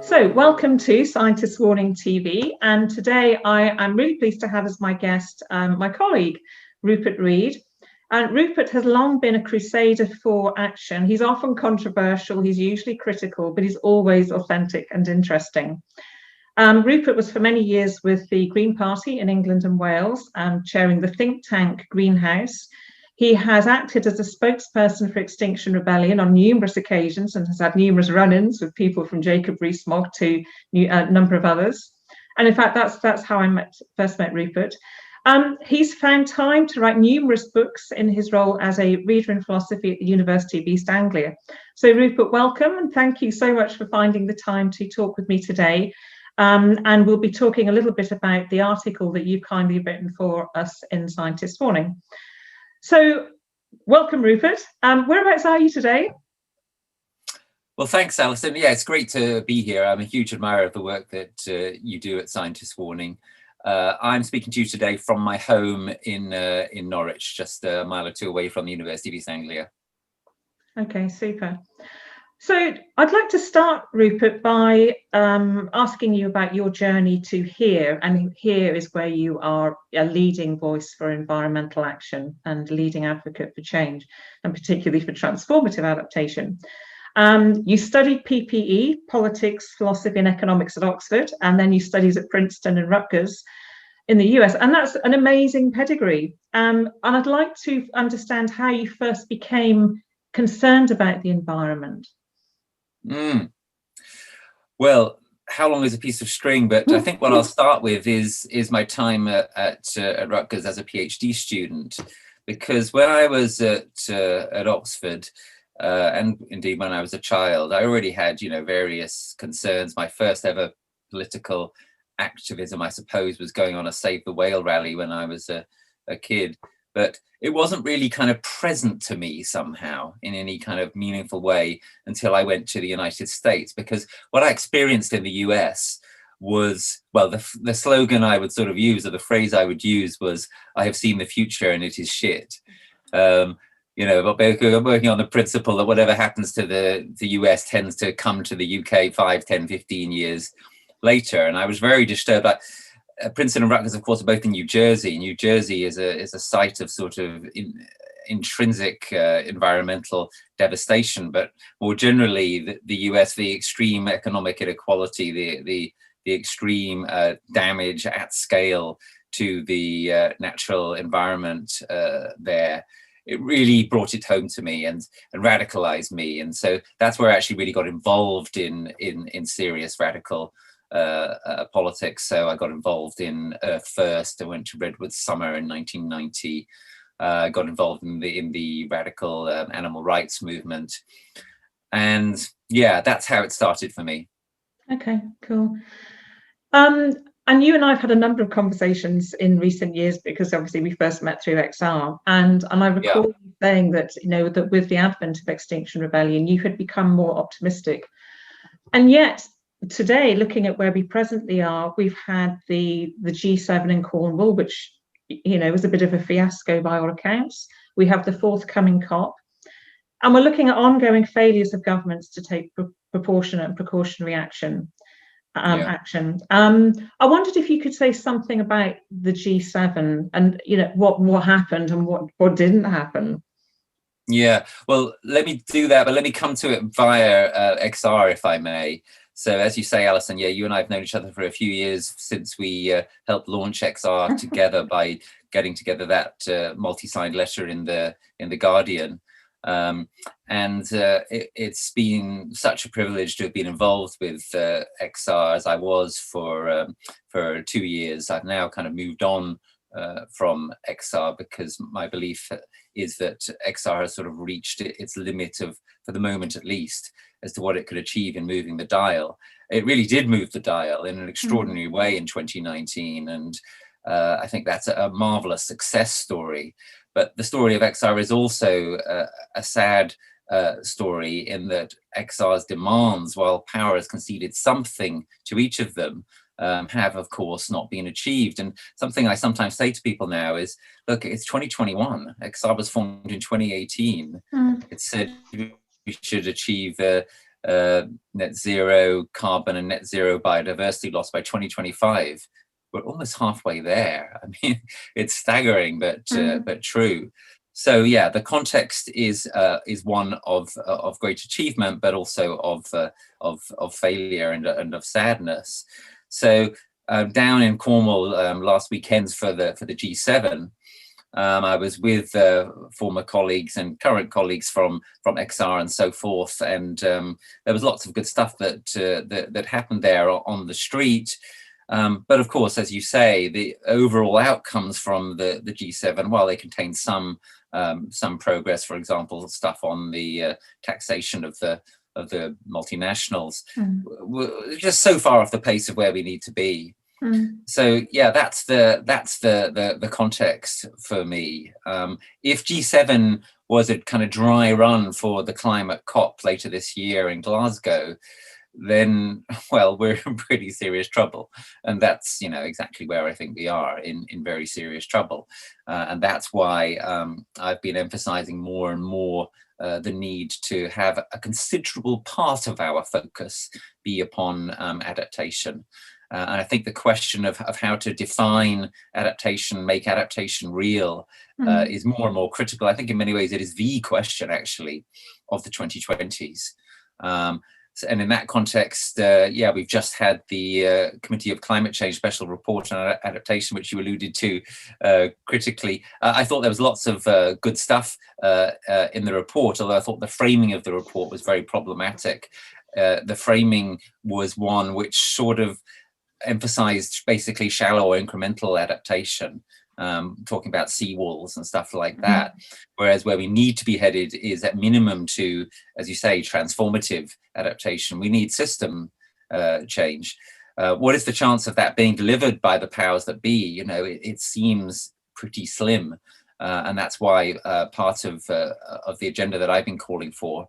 So welcome to Scientist Warning TV, and today I am really pleased to have as my guest my colleague Rupert Reed. And Rupert has long been a crusader for action. He's often controversial, he's usually critical, but he's always authentic and interesting. Rupert was for many years with the Green Party in England and Wales, chairing the think tank Greenhouse. He has acted as a spokesperson for Extinction Rebellion on numerous occasions and has had numerous run-ins with people from Jacob Rees-Mogg to a number of others. And in fact, that's how I first met Rupert. He's found time to write numerous books in his role as a reader in philosophy at the University of East Anglia. So Rupert, welcome, and thank you so much for finding the time to talk with me today. And we'll be talking a little bit about the article that you've kindly written for us in Scientist Warning. So, welcome, Rupert. Whereabouts are you today? Well, thanks, Alison. Yeah, it's great to be here. I'm a huge admirer of the work that you do at Scientist Warning. I'm speaking to you today from my home in Norwich, just a mile or two away from the University of East Anglia. Okay, super. So I'd like to start, Rupert, by asking you about your journey to here. And here is where you are a leading voice for environmental action and leading advocate for change, and particularly for transformative adaptation. You studied PPE, politics, philosophy and economics at Oxford, and then you studied at Princeton and Rutgers in the US. And that's an amazing pedigree. And I'd like to understand how you first became concerned about the environment. Well, how long is a piece of string? But I think what I'll start with is my time at Rutgers as a PhD student, because when I was at Oxford, and indeed when I was a child, I already had various concerns. My first ever political activism, I suppose, was going on a Save the Whale rally when I was a kid. But it wasn't really kind of present to me somehow in any kind of meaningful way until I went to the United States, because what I experienced in the US was, well, the slogan I would sort of use, or the phrase I would use, was, I have seen the future and it is shit. But working on the principle that whatever happens to the US tends to come to the UK 5, 10, 15 years later. And I was very disturbed. Princeton and Rutgers, of course, are both in New Jersey. New Jersey is a site of sort of intrinsic environmental devastation, but more generally, the US, the extreme economic inequality, the extreme damage at scale to the natural environment there, it really brought it home to me and radicalized me. And so that's where I actually really got involved in serious radical politics. So I got involved in Earth First. I went to Redwood Summer in 1990. Got involved in the radical animal rights movement, and yeah, that's how it started for me. Okay, cool. And you and I have had a number of conversations in recent years, because obviously we first met through XR, and I recall you saying that that with the advent of Extinction Rebellion, you had become more optimistic, and yet today, looking at where we presently are, we've had the G7 in Cornwall, which was a bit of a fiasco by all accounts. We have the forthcoming COP, and we're looking at ongoing failures of governments to take proportionate and precautionary action. I wondered if you could say something about the G7 and what happened and what didn't happen. Yeah, well, let me do that, but let me come to it via XR, if I may. So as you say, Alison, yeah, you and I have known each other for a few years since we helped launch XR together by getting together that multi-signed letter in the Guardian. It's been such a privilege to have been involved with XR as I was for 2 years. I've now kind of moved on from XR, because my belief is that XR has sort of reached its limit of, for the moment at least, as to what it could achieve in moving the dial. It really did move the dial in an extraordinary way in 2019, and I think that's a marvelous success story. But the story of XR is also a sad story, in that XR's demands, while power has conceded something to each of them, have, of course, not been achieved. And something I sometimes say to people now is, look, it's 2021. XR was formed in 2018. It said we should achieve net zero carbon and net zero biodiversity loss by 2025. We're almost halfway there. I mean, it's staggering, but true. So yeah, the context is one of great achievement, but also of failure and of sadness. So down in Cornwall last weekend for the G7, I was with former colleagues and current colleagues from XR and so forth, and there was lots of good stuff that happened there on the street. But of course, as you say, the overall outcomes from the G7, while they contain some progress, for example, stuff on the taxation of the multinationals, we're just so far off the pace of where we need to be. So yeah, that's the context for me. If G7 was a kind of dry run for the climate COP later this year in Glasgow, then, well, we're in pretty serious trouble. And that's, exactly where I think we are, in very serious trouble. And that's why I've been emphasizing more and more the need to have a considerable part of our focus be upon adaptation. And I think the question of how to define adaptation, make adaptation real, is more and more critical. I think in many ways it is the question, actually, of the 2020s. And in that context, we've just had the Committee of Climate Change Special Report on Adaptation, which you alluded to critically. I thought there was lots of good stuff in the report, although I thought the framing of the report was very problematic. The framing was one which sort of emphasized basically shallow incremental adaptation, talking about seawalls and stuff like that. Whereas where we need to be headed is at minimum to, as you say, transformative adaptation. We need system change. What is the chance of that being delivered by the powers that be? It seems pretty slim. And that's why part of the agenda that I've been calling for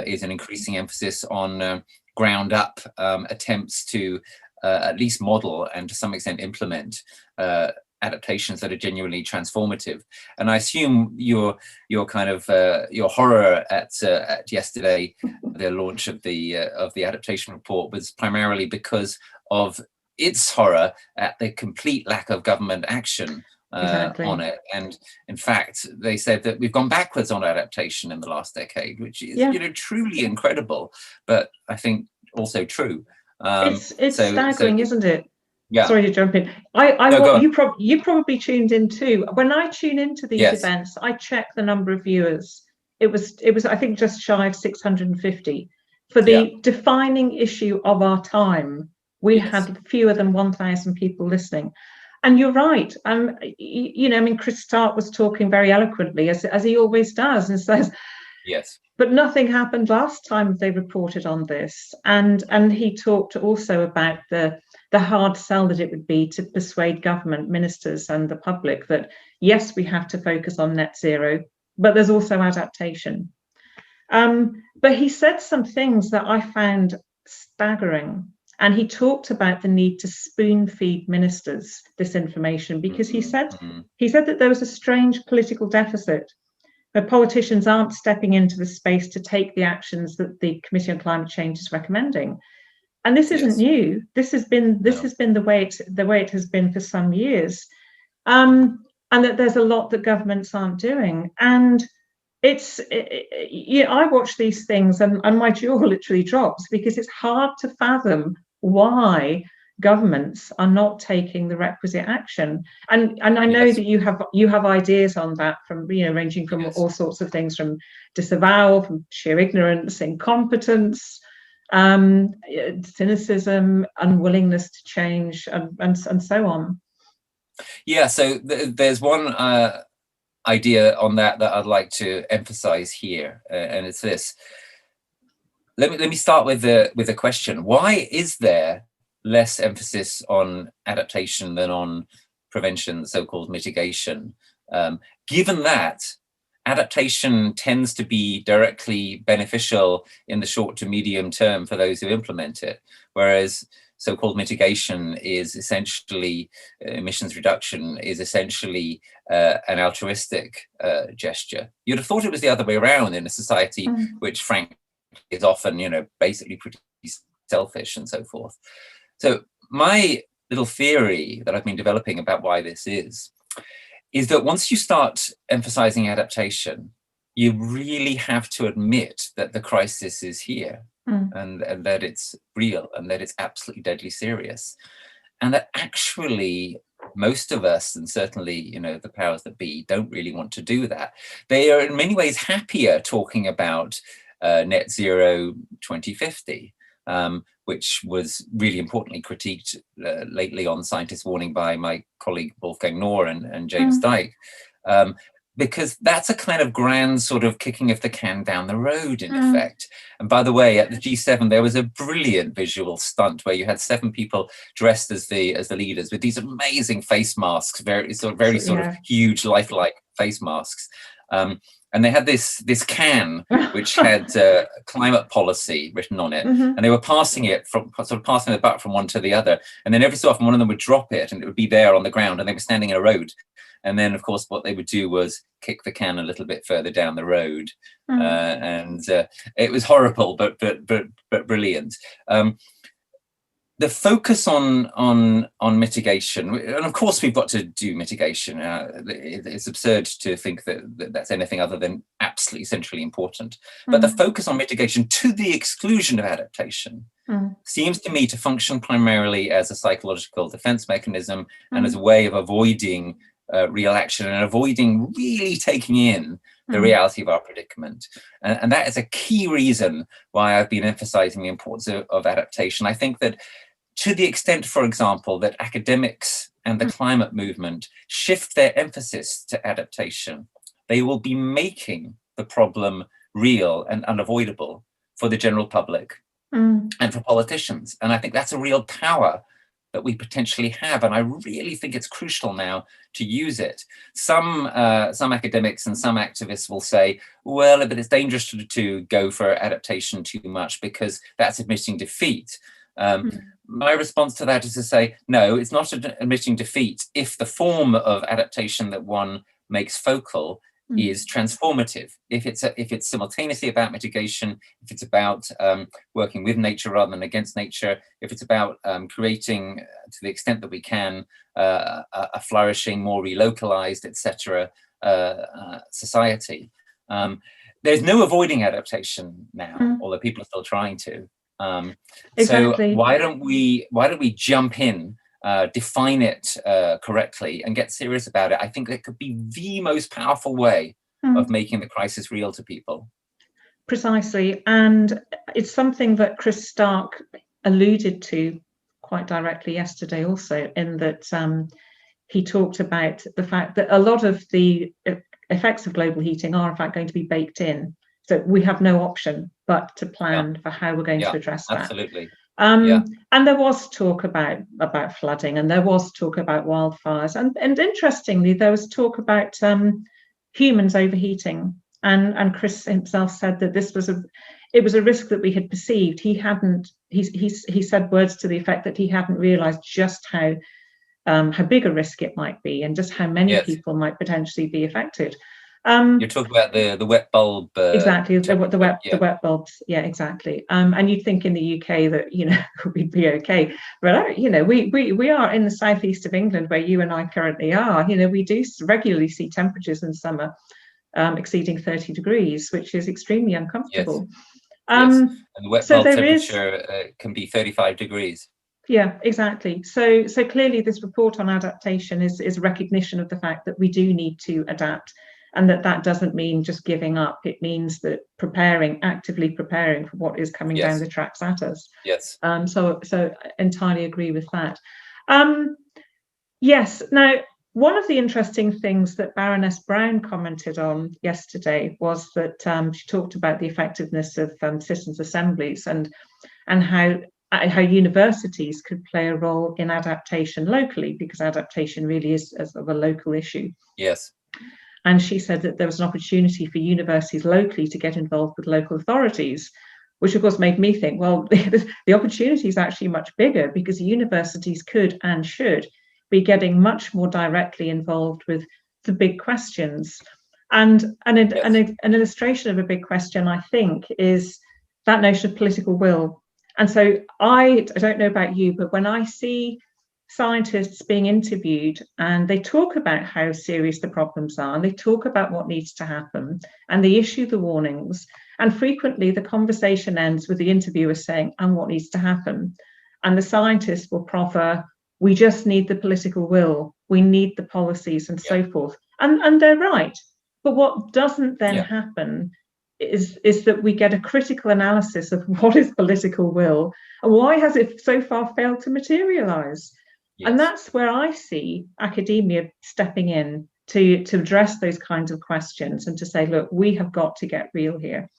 is an increasing emphasis on ground up attempts to at least model and to some extent implement adaptations that are genuinely transformative. And I assume your kind of your horror at yesterday, the launch of the adaptation report, was primarily because of its horror at the complete lack of government action on it. And in fact, they said that we've gone backwards on adaptation in the last decade, which is truly incredible, but I think also true. It's staggering, isn't it? Yeah. Sorry to jump in. You probably tuned in too. When I tune into these events, I check the number of viewers. It was I think just shy of 650 for the defining issue of our time. We had fewer than 1,000 people listening. And you're right. Chris Stark was talking very eloquently, as he always does, and says, yes. But nothing happened last time they reported on this. And he talked also about the hard sell that it would be to persuade government ministers and the public that, yes, we have to focus on net zero, but there's also adaptation. But he said some things that I found staggering. And he talked about the need to spoon feed ministers this information, because he said that there was a strange political deficit where politicians aren't stepping into the space to take the actions that the Committee on Climate Change is recommending. And this isn't new. This has been the way it has been for some years, and that there's a lot that governments aren't doing. And I watch these things and my jaw literally drops, because it's hard to fathom why governments are not taking the requisite action. And I know that you have ideas on that, from ranging from all sorts of things, from disavowal, from sheer ignorance, incompetence, cynicism, unwillingness to change, and so on. Yeah, so there's one idea on that I'd like to emphasize here, and it's this. Let me start with a question. Why is there less emphasis on adaptation than on prevention, so-called mitigation, given that adaptation tends to be directly beneficial in the short to medium term for those who implement it, whereas so-called mitigation is essentially, emissions reduction is essentially an altruistic gesture? You'd have thought it was the other way around in a society which, frankly, is often, basically pretty selfish and so forth. So my little theory that I've been developing about why this is that once you start emphasizing adaptation, you really have to admit that the crisis is here, and that it's real, and that it's absolutely deadly serious. And that actually most of us, and certainly, the powers that be, don't really want to do that. They are in many ways happier talking about net zero 2050, which was really importantly critiqued lately on Scientist Warning by my colleague Wolfgang Knorr and James Dyke, because that's a kind of grand sort of kicking of the can down the road, in effect. And by the way, at the G7, there was a brilliant visual stunt where you had 7 people dressed as the leaders with these amazing face masks, very sort of huge, lifelike face masks. And they had this can which had climate policy written on it, and they were passing it passing the buck from one to the other. And then every so often one of them would drop it, and it would be there on the ground, and they were standing in a road. And then, of course, what they would do was kick the can a little bit further down the road, and it was horrible, but brilliant. The focus on mitigation, and of course we've got to do mitigation. It's absurd to think that that's anything other than absolutely centrally important. But the focus on mitigation to the exclusion of adaptation seems to me to function primarily as a psychological defense mechanism and as a way of avoiding real action and avoiding really taking in the reality of our predicament. And that is a key reason why I've been emphasizing the importance of adaptation. I think that to the extent, for example, that academics and the climate movement shift their emphasis to adaptation, they will be making the problem real and unavoidable for the general public and for politicians. And I think that's a real power that we potentially have, and I really think it's crucial now to use it. Some academics and some activists will say, well, but it's dangerous to go for adaptation too much because that's admitting defeat. My response to that is to say, no, it's not admitting defeat if the form of adaptation that one makes focal is transformative. If it's simultaneously about mitigation, if it's about working with nature rather than against nature, if it's about creating, to the extent that we can, a flourishing, more relocalized, etc., society. There's no avoiding adaptation now, although people are still trying to. Exactly. So why don't we jump in, define it correctly, and get serious about it? I think that could be the most powerful way of making the crisis real to people. Precisely, and it's something that Chris Stark alluded to quite directly yesterday also, in that he talked about the fact that a lot of the effects of global heating are in fact going to be baked in. So we have no option but to plan for how we're going to address that. Absolutely. And there was talk about flooding, and there was talk about wildfires, and interestingly, there was talk about humans overheating. And Chris himself said that this was a risk that we had perceived. He said words to the effect that he hadn't realised just how big a risk it might be, and just how many people might potentially be affected. You're talking about the wet bulb. Exactly, the wet bulbs. Yeah, exactly. And you'd think in the UK that we'd be okay, but we are in the southeast of England, where you and I currently are. We do regularly see temperatures in summer exceeding 30 degrees, which is extremely uncomfortable. And the wet bulb temperature can be 35 degrees. Yeah, exactly. So clearly, this report on adaptation is recognition of the fact that we do need to adapt. And that doesn't mean just giving up. It means that actively preparing for what is coming down the tracks at us. Yes. So entirely agree with that. Yes. Now, one of the interesting things that Baroness Brown commented on yesterday was that she talked about the effectiveness of citizens' assemblies and how universities could play a role in adaptation locally, because adaptation really is a local issue. Yes. And she said that there was an opportunity for universities locally to get involved with local authorities, which of course made me think, well, the opportunity is actually much bigger, because universities could and should be getting much more directly involved with the big questions. And an illustration of a big question, I think, is that notion of political will. And so I don't know about you, but when I see scientists being interviewed and they talk about how serious the problems are, and they talk about what needs to happen, and they issue the warnings, and frequently the conversation ends with the interviewer saying, and what needs to happen? And the scientist will proffer, we just need the political will, we need the policies and so forth. And they're right. But what doesn't then happen is that we get a critical analysis of what is political will and why has it so far failed to materialize. And that's where I see academia stepping in to address those kinds of questions and to say, look, we have got to get real here.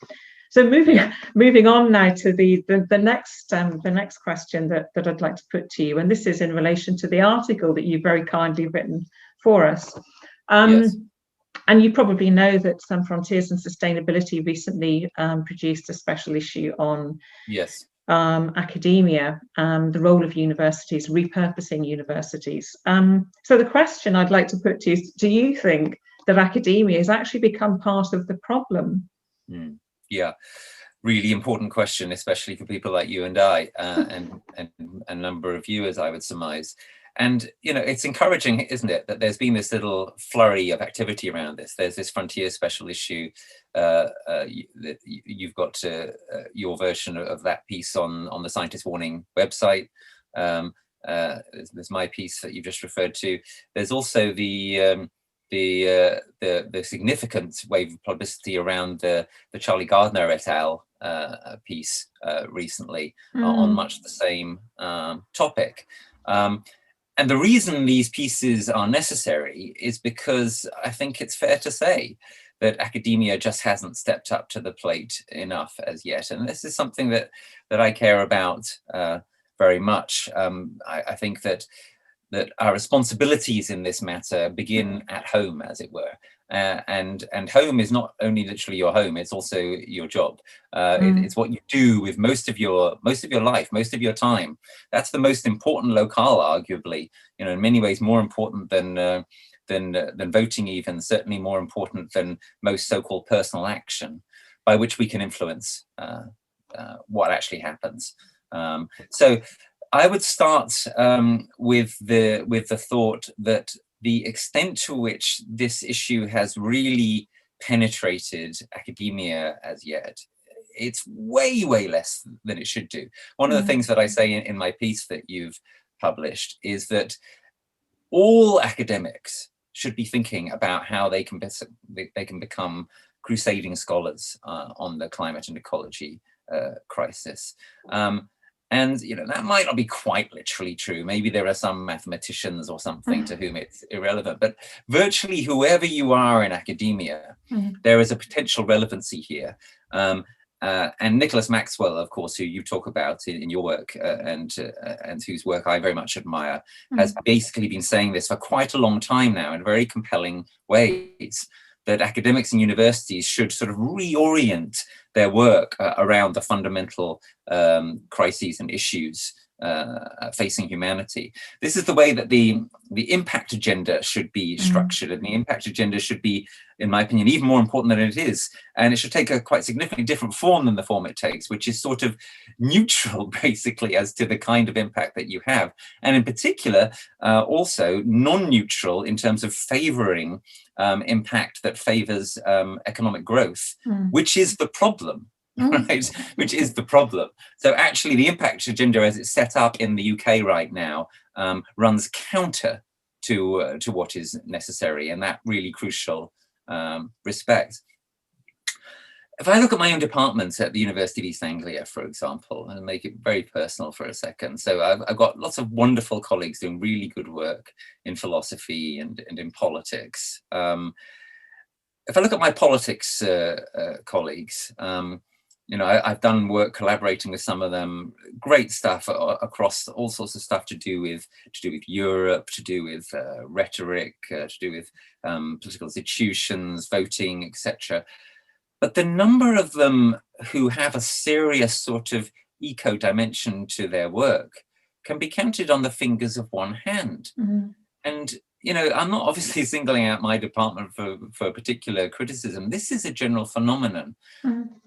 So moving on now to the next question that I'd like to put to you, and this is in relation to the article that you've very kindly written for us. And you probably know that Frontiers in Sustainability recently produced a special issue on academia, the role of universities, repurposing universities. So the question I'd like to put to you is, do you think that academia has actually become part of the problem? Yeah, really important question, especially for people like you and I, and a number of viewers, I would surmise. And, you know, it's encouraging, isn't it, that there's been this little flurry of activity around this. There's this Frontier special issue. You've got your version of that piece on the Scientist Warning website. There's my piece that you just referred to. There's also the significant wave of publicity around the Charlie Gardner et al. Piece recently on much the same topic. And the reason these pieces are necessary is because I think it's fair to say that academia just hasn't stepped up to the plate enough as yet. And this is something that I care about very much. I think that our responsibilities in this matter begin at home, as it were. And home is not only literally your home, it's also your job. It's what you do with most of your life, most of your time. That's the most important locale, arguably, you know, in many ways more important than voting, even certainly more important than most so-called personal action by which we can influence what actually happens. So I would start with the thought that the extent to which this issue has really penetrated academia as yet, it's way, way less than it should do. One of the things that I say in my piece that you've published is that all academics should be thinking about how they can become crusading scholars on the climate and ecology crisis. And, you know, that might not be quite literally true. Maybe there are some mathematicians or something to whom it's irrelevant, but virtually whoever you are in academia, there is a potential relevancy here. And Nicholas Maxwell, of course, who you talk about in your work and whose work I very much admire, has basically been saying this for quite a long time now in very compelling ways, that academics and universities should sort of reorient their work around the fundamental crises and issues facing humanity. This is the way that the impact agenda should be structured, and the impact agenda should be, in my opinion, even more important than it is. And it should take a quite significantly different form than the form it takes, which is sort of neutral, basically, as to the kind of impact that you have. And in particular, also non-neutral in terms of favoring impact that favors economic growth, which is the problem. Right, which is the problem. So actually the impact agenda as it's set up in the UK right now runs counter to what is necessary in that really crucial respect. If I look at my own department at the University of East Anglia, for example, and make it very personal for a second. So I've got lots of wonderful colleagues doing really good work in philosophy and in politics. If I look at my politics colleagues, you know, I've done work collaborating with some of them, great stuff across all sorts of stuff to do with Europe, to do with rhetoric, to do with political institutions, voting, etc. But the number of them who have a serious sort of eco dimension to their work can be counted on the fingers of one hand. And I'm not obviously singling out my department for particular criticism. This is a general phenomenon.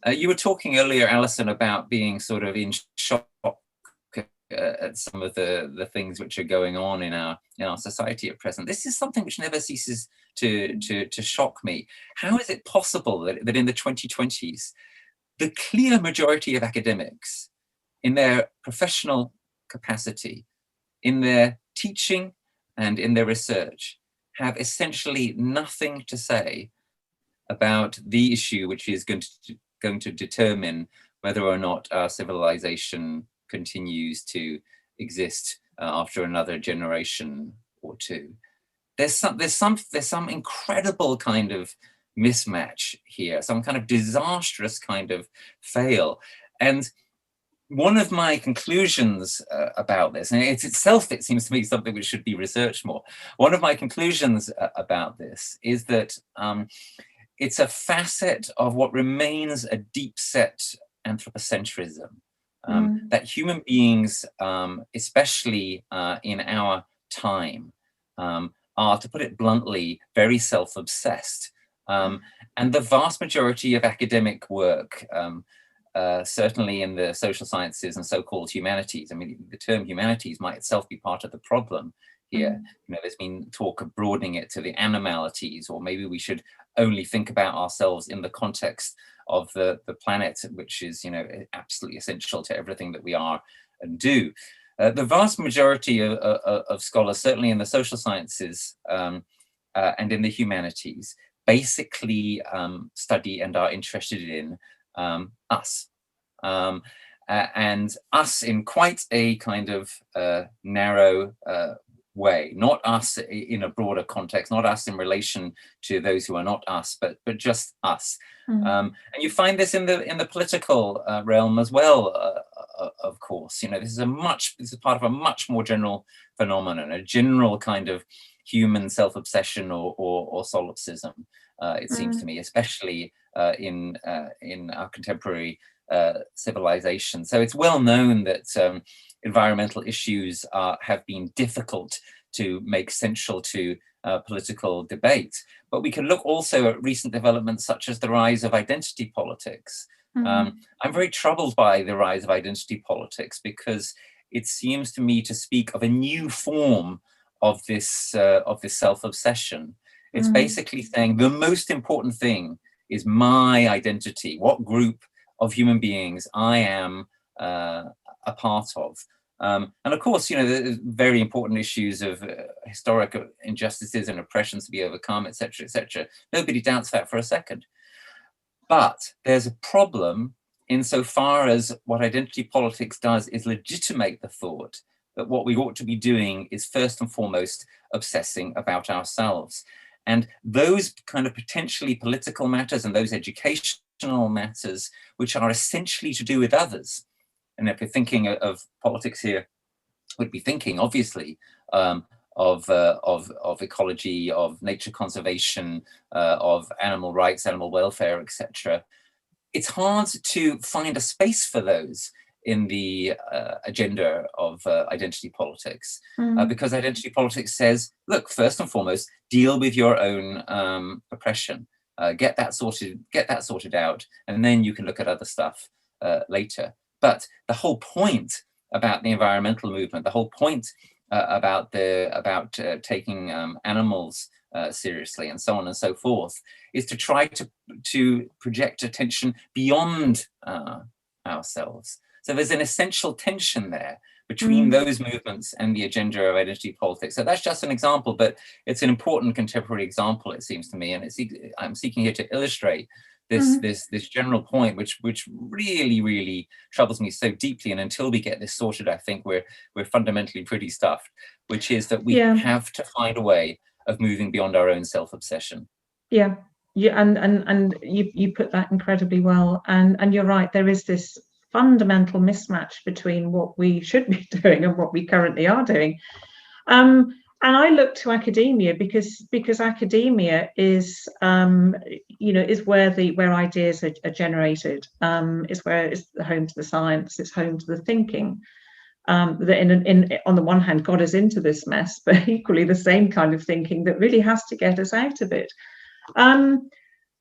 You were talking earlier, Alison, about being sort of in shock at some of the things which are going on in our society at present. This is something which never ceases to shock me. How is it possible that in the 2020s, the clear majority of academics, in their professional capacity, in their teaching and in their research, have essentially nothing to say about the issue which is going to determine whether or not our civilization continues to exist after another generation or two? There's some incredible kind of mismatch here, some kind of disastrous kind of fail. And one of my conclusions about this, and it seems to me something which should be researched more. One of my conclusions about this is that it's a facet of what remains a deep-set anthropocentrism, that human beings, especially in our time, are, to put it bluntly, very self-obsessed. And the vast majority of academic work, certainly in the social sciences and so-called humanities, I mean, the term humanities might itself be part of the problem here. There's been talk of broadening it to the animalities, or maybe we should only think about ourselves in the context of the planet, which is, absolutely essential to everything that we are and do. The vast majority of scholars, certainly in the social sciences and in the humanities, basically study and are interested in us. And us in quite a kind of narrow way, not us in a broader context, not us in relation to those who are not us, but just us. And you find this in the political realm as well, of course. This is part of a much more general phenomenon, a general kind of human self-obsession or solipsism, it seems to me, especially in our contemporary civilization. So it's well known that environmental issues have been difficult to make central to political debate. But we can look also at recent developments such as the rise of identity politics. I'm very troubled by the rise of identity politics because it seems to me to speak of a new form of this self-obsession. It's basically saying the most important thing is my identity, what group of human beings I am a part of. And of course, the very important issues of historic injustices and oppressions to be overcome, etc., etc. Nobody doubts that for a second. But there's a problem insofar as what identity politics does is legitimate the thought that what we ought to be doing is first and foremost obsessing about ourselves. And those kind of potentially political matters and those educational matters, which are essentially to do with others. And if we're thinking of politics here, we'd be thinking, obviously, of ecology, of nature conservation, of animal rights, animal welfare, etc. It's hard to find a space for those in the agenda of identity politics, because identity politics says, look, first and foremost, deal with your own oppression, get that sorted out, and then you can look at other stuff later. But the whole point about the environmental movement, the whole point about taking animals seriously and so on and so forth, is to try to project attention beyond ourselves. So there's an essential tension there between those movements and the agenda of identity politics. So that's just an example, but it's an important contemporary example, it seems to me, and I'm seeking here to illustrate this general point, which really, really troubles me so deeply. And until we get this sorted, I think we're fundamentally pretty stuffed, which is that we have to find a way of moving beyond our own self-obsession. Yeah, and you put that incredibly well. And you're right, there is this fundamental mismatch between what we should be doing and what we currently are doing. And I look to academia because academia is is where ideas are generated. Is where it's home to the science. It's home to the thinking. that on the one hand, got us into this mess, but equally the same kind of thinking that really has to get us out of it. And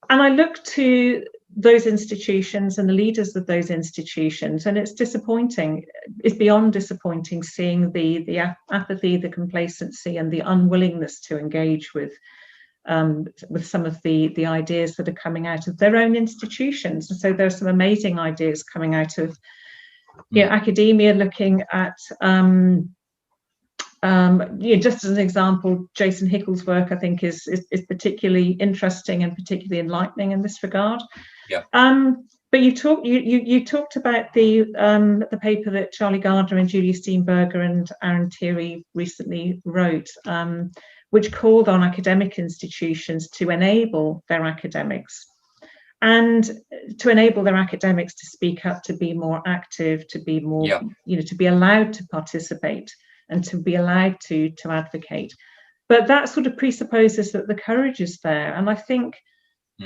I look to those institutions and the leaders of those institutions, and it's disappointing. It's beyond disappointing seeing the apathy, the complacency, and the unwillingness to engage with some of the ideas that are coming out of their own institutions. And so there are some amazing ideas coming out of academia, looking at just as an example, Jason Hickel's work, I think, is particularly interesting and particularly enlightening in this regard. Yeah. But you talked about the paper that Charlie Gardner and Julia Steenberger and Aaron Thierry recently wrote, which called on academic institutions to enable their academics, and to enable their academics to speak up, to be more active, to be more, to be allowed to participate and to be allowed to advocate. But that sort of presupposes that the courage is there. And I think,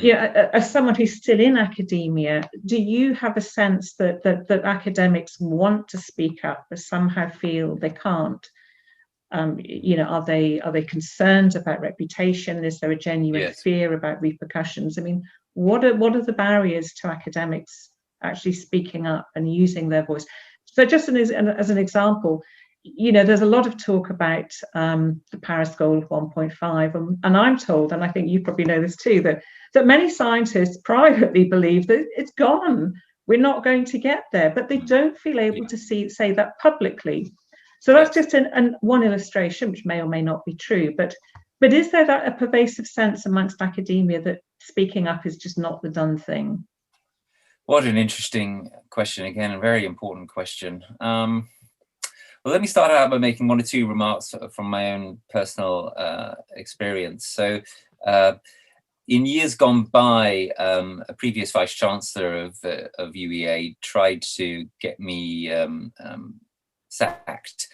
as someone who's still in academia, do you have a sense that academics want to speak up but somehow feel they can't? Are they concerned about reputation? Is there a genuine fear about repercussions? I mean, what are the barriers to academics actually speaking up and using their voice? So just as an example, there's a lot of talk about the Paris goal of 1.5, and I'm told, and I think you probably know this too, that many scientists privately believe that it's gone. We're not going to get there, but they don't feel able to say that publicly. So that's just one illustration, which may or may not be true. But is there a pervasive sense amongst academia that speaking up is just not the done thing? What an interesting question, again, a very important question. Well, let me start out by making one or two remarks from my own personal experience. So in years gone by, a previous Vice Chancellor of UEA tried to get me sacked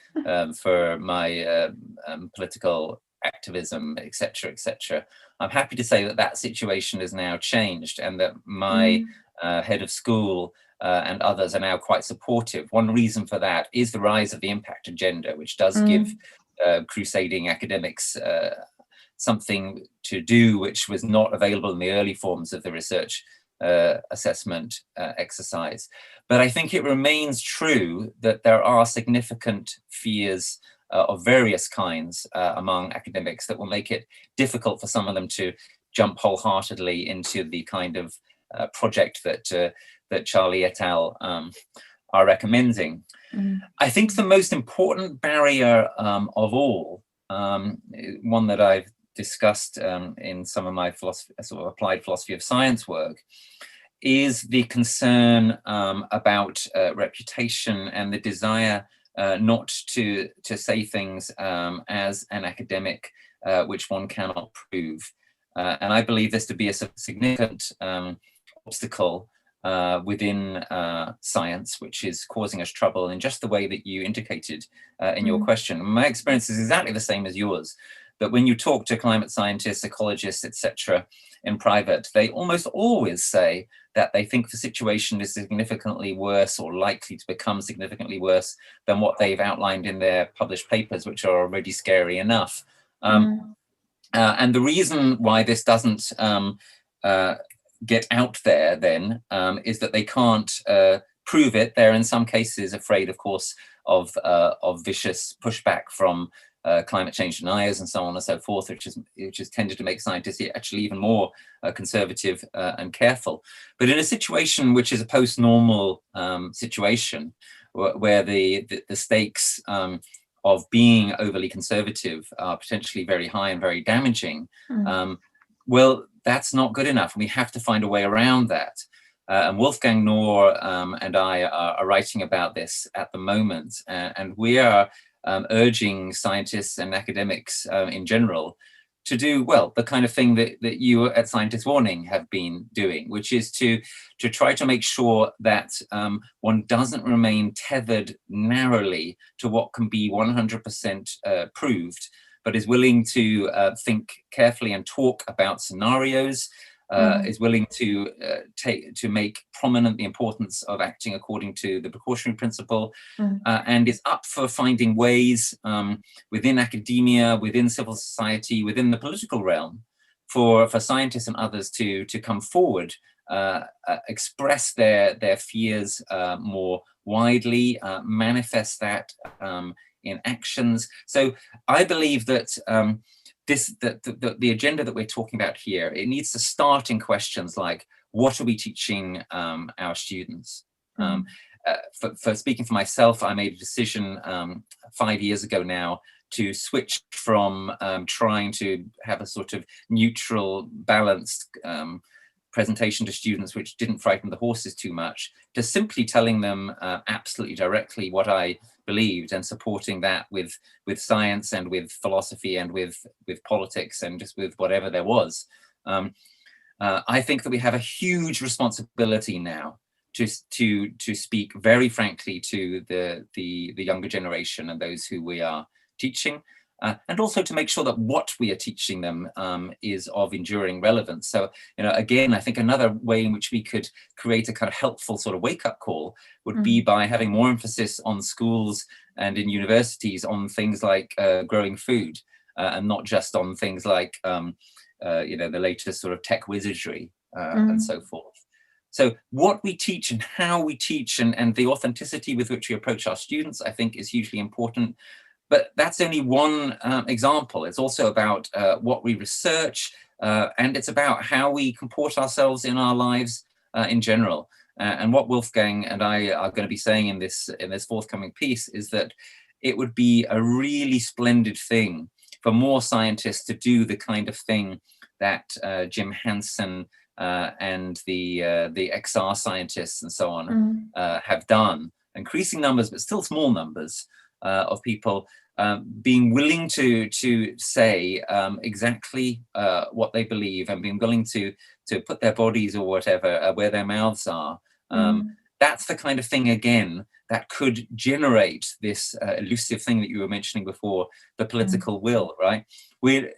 for my political activism, etc., etc. I'm happy to say that situation has now changed, and that my head of school and others are now quite supportive. One reason for that is the rise of the impact agenda, which does give Crusading Academics something to do which was not available in the early forms of the research assessment exercise. But I think it remains true that there are significant fears of various kinds among academics that will make it difficult for some of them to jump wholeheartedly into the kind of project that Charlie et al. Are recommending. I think the most important barrier of all, one that I've discussed in some of my sort of applied philosophy of science work, is the concern about reputation and the desire not to say things as an academic which one cannot prove. And I believe this to be a significant obstacle within science, which is causing us trouble in just the way that you indicated in your question. My experience is exactly the same as yours, that when you talk to climate scientists, ecologists, etc., in private, they almost always say that they think the situation is significantly worse or likely to become significantly worse than what they've outlined in their published papers, which are already scary enough. And the reason why this doesn't get out there then is that they can't prove it. They're in some cases afraid, of course, of vicious pushback from climate change deniers and so on and so forth, which has tended to make scientists actually even more conservative and careful. But in a situation which is a post-normal situation, where the stakes of being overly conservative are potentially very high and very damaging, well, that's not good enough. We have to find a way around that. And Wolfgang Knorr and I are writing about this at the moment, and we are urging scientists and academics in general to do, well, the kind of thing that you at Scientist Warning have been doing, which is to try to make sure that one doesn't remain tethered narrowly to what can be 100% proved, but is willing to think carefully and talk about scenarios is willing to make prominent the importance of acting according to the precautionary principle, and is up for finding ways within academia, within civil society, within the political realm, for scientists and others to come forward, express their fears more widely, manifest that in actions. So I believe that the agenda that we're talking about here, it needs to start in questions like, what are we teaching our students? For speaking for myself, I made a decision 5 years ago now to switch from trying to have a sort of neutral, balanced presentation to students which didn't frighten the horses too much, to simply telling them absolutely directly what I believed, and supporting that with science and with philosophy and with politics and just with whatever there was. I think that we have a huge responsibility now to speak very frankly to the younger generation and those who we are teaching, and also to make sure that what we are teaching them is of enduring relevance. So, again, I think another way in which we could create a kind of helpful sort of wake-up call would be by having more emphasis on schools and in universities on things like growing food, and not just on things like the latest sort of tech wizardry and so forth. So what we teach and how we teach and the authenticity with which we approach our students, I think, is hugely important. But that's only one example. It's also about what we research, and it's about how we comport ourselves in our lives in general. And what Wolfgang and I are going to be saying in this forthcoming piece is that it would be a really splendid thing for more scientists to do the kind of thing that Jim Hansen and the XR scientists and so on have done. Increasing numbers, but still small numbers, of people being willing to say exactly what they believe, and being willing to put their bodies or whatever where their mouths are. That's the kind of thing, again, that could generate this elusive thing that you were mentioning before, the political will, right? When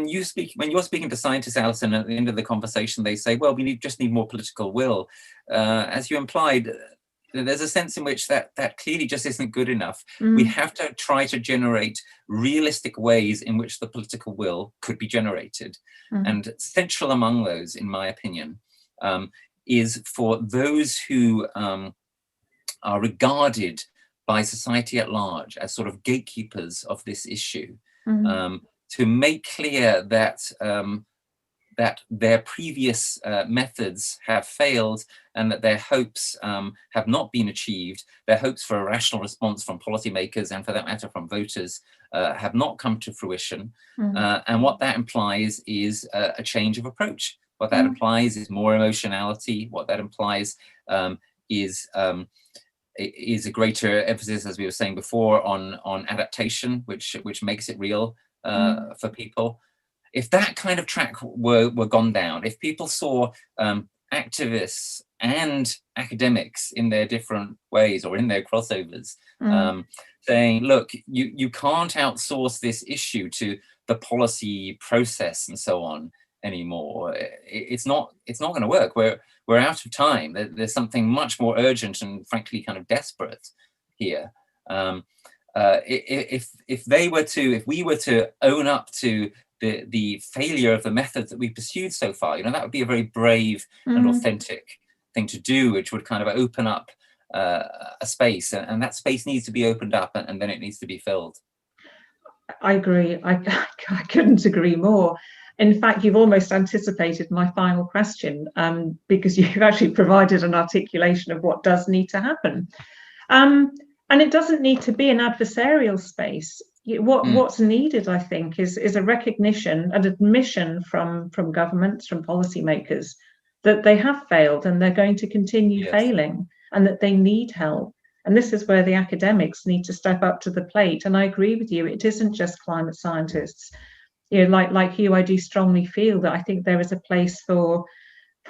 you're speaking to scientists, Alison, at the end of the conversation, they say, well, we just need more political will. As you implied, there's a sense in which that clearly just isn't good enough. We have to try to generate realistic ways in which the political will could be generated. And central among those, in my opinion, is for those who are regarded by society at large as sort of gatekeepers of this issue, to make clear that that their previous methods have failed, and that their hopes have not been achieved. Their hopes for a rational response from policymakers, and for that matter from voters, have not come to fruition. And what that implies is a change of approach. What that implies is more emotionality. What that implies is a greater emphasis, as we were saying before, on adaptation, which makes it real for people. If that kind of track were gone down, if people saw activists and academics in their different ways, or in their crossovers, saying, look, you can't outsource this issue to the policy process and so on anymore. It's not going to work. We're out of time. There's something much more urgent and frankly kind of desperate here. If we were to own up to the failure of the methods that we pursued so far, that would be a very brave and authentic thing to do, which would kind of open up a space, and that space needs to be opened up, and then it needs to be filled. I agree. I couldn't agree more. In fact, you've almost anticipated my final question, because you've actually provided an articulation of what does need to happen. And it doesn't need to be an adversarial space. What's needed, I think, is a recognition, an admission from governments, from policymakers, that they have failed and they're going to continue failing, and that they need help. And this is where the academics need to step up to the plate. And I agree with you, it isn't just climate scientists. Like you, I do strongly feel that I think there is a place for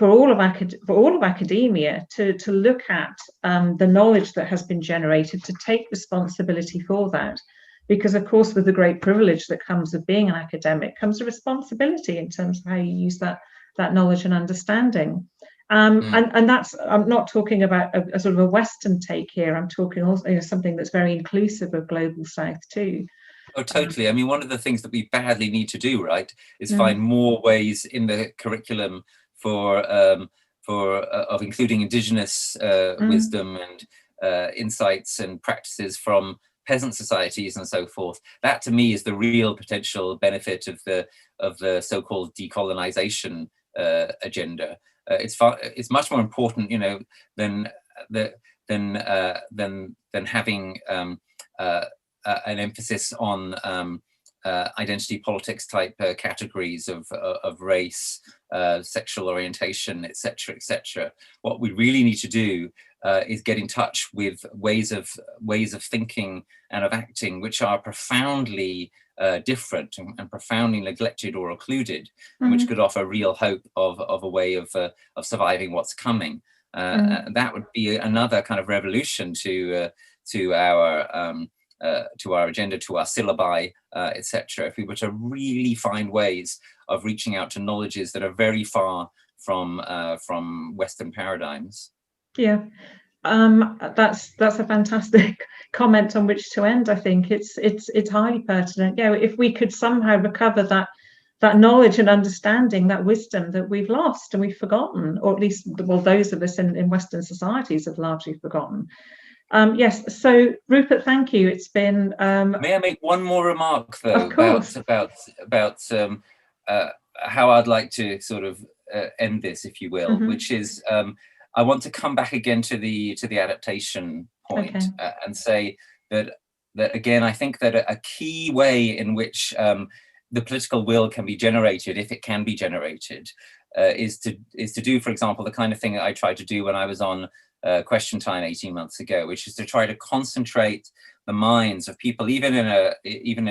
all of academia to look at the knowledge that has been generated, to take responsibility for that. Because, of course, with the great privilege that comes with being an academic comes a responsibility in terms of how you use that that knowledge and understanding. And that's, I'm not talking about a sort of a Western take here. I'm talking also something that's very inclusive of Global South too. Oh, totally. I mean, one of the things that we badly need to do, right, is find more ways in the curriculum of including Indigenous wisdom and insights and practices from peasant societies and so forth. That, to me, is the real potential benefit of the so-called decolonization agenda. It's much more important, than having an emphasis on identity politics type categories of race, sexual orientation, etc., etc. What we really need to do is get in touch with ways of thinking and of acting which are profoundly different and profoundly neglected or occluded, and which could offer real hope of a way of surviving what's coming. That would be another kind of revolution to our agenda, to our syllabi, etc. If we were to really find ways of reaching out to knowledges that are very far from Western paradigms. Yeah. That's a fantastic comment on which to end. I think it's highly pertinent. If we could somehow recover that knowledge and understanding, that wisdom that we've lost and we've forgotten, or at least, well, those of us in Western societies have largely forgotten. Yes. So, Rupert, thank you. It's been. May I make one more remark, though, of course, about how I'd like to sort of end this, if you will, which is. I want to come back again to the adaptation point, and say that again, I think that a key way in which the political will can be generated, if it can be generated, is to do, for example, the kind of thing that I tried to do when I was on Question Time 18 months ago, which is to try to concentrate the minds of people, even in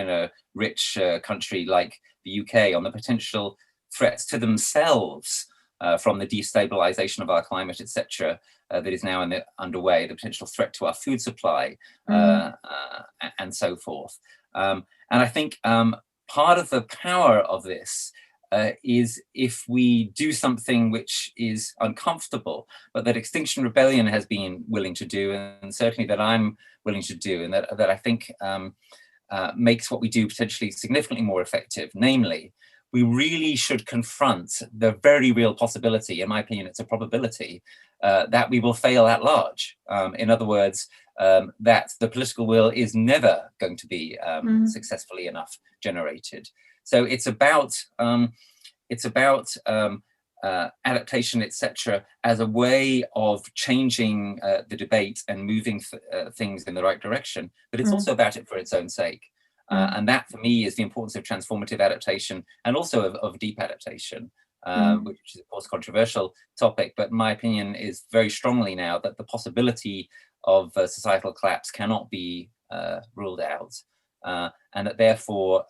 a rich country like the UK, on the potential threats to themselves. From the destabilization of our climate, etc., that is now underway, the potential threat to our food supply, and so forth. And I think part of the power of this is if we do something which is uncomfortable, but that Extinction Rebellion has been willing to do, and certainly that I'm willing to do, and that I think makes what we do potentially significantly more effective, namely, we really should confront the very real possibility, in my opinion, it's a probability, that we will fail at large. In other words, that the political will is never going to be successfully enough generated. So it's about adaptation, etc., as a way of changing the debate and moving things in the right direction, but it's also about it for its own sake. And that, for me, is the importance of transformative adaptation and also of deep adaptation, which is, of course, a controversial topic. But my opinion is very strongly now that the possibility of societal collapse cannot be ruled out. And that, therefore,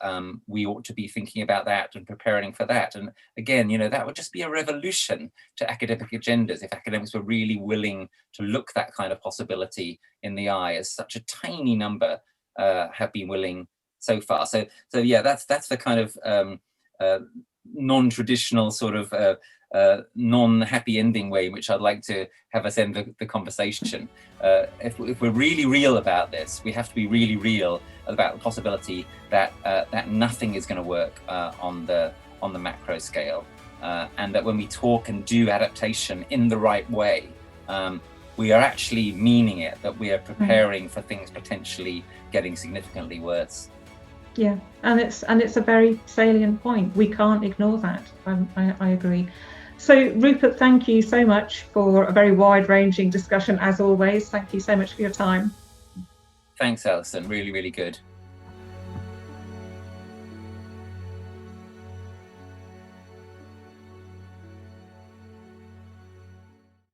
we ought to be thinking about that and preparing for that. And again, that would just be a revolution to academic agendas if academics were really willing to look that kind of possibility in the eye, as such a tiny number have been willing so far. So yeah, that's the kind of non-traditional sort of non-happy ending way in which I'd like to have us end the conversation. If we're really real about this, we have to be really real about the possibility that that nothing is going to work on the macro scale, and that when we talk and do adaptation in the right way, we are actually meaning it, that we are preparing for things potentially getting significantly worse. Yeah, and it's a very salient point. We can't ignore that. I agree. So, Rupert, thank you so much for a very wide-ranging discussion, as always. Thank you so much for your time. Thanks, Alison. Really, really good.